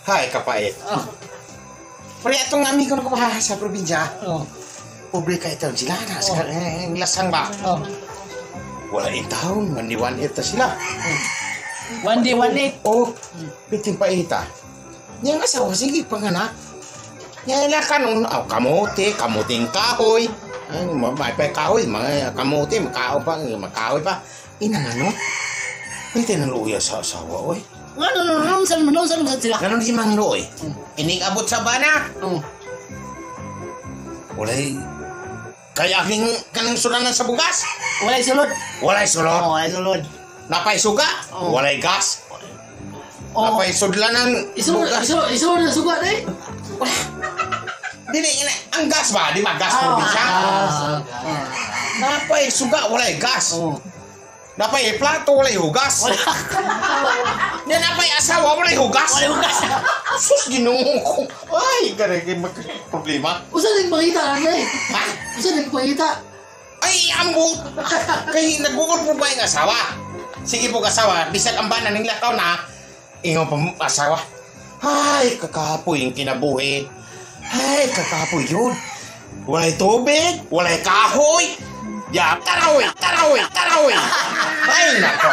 Hay, kapait. Pare, itong amigo na kumaha sa probinsya. Pobre ka ito sila na. Lasang ba? Wala taon. Maniwan ito sila. 1 day, 1 night. Piting paita. Yang asawa, sige, panganak. Yan na kanon. Kamuting kahoy. May pa kahoy, mga kamuti, makahoy pa. Inang ano? Pwede na luya sa asawa, oy. Ano saan sila? Ganon si Mang Loy. Ining abot sa bana. Walay. Kaya aking kanang sulanan sa bugas. Walay sulod. Walay sulod. Walay sulod. Napay suga. Walay gas. Napay sudlanan. Isulod na suga dai. Dili ang gas ba? Di ba gas probinsya? Napay suga, walay gas. Napay plato, walay hugas. Yan napay asawa, walay hugas. Walay hugas. Sus, ginungo ko. Ay, ganun problema. Usa din pangita anay. Ha? Usa din pangita. Ay, ambot. Kaya nagugol po ba yung asawa? Sige po asawa, bisag ang banan ng lakaw na, ingaw pa asawa. Ay, kakapoy yung kinabuhi. Ay, kakapoy yun. Walay tubig, walay kahoy. Ya, karaoy. Ay, nako.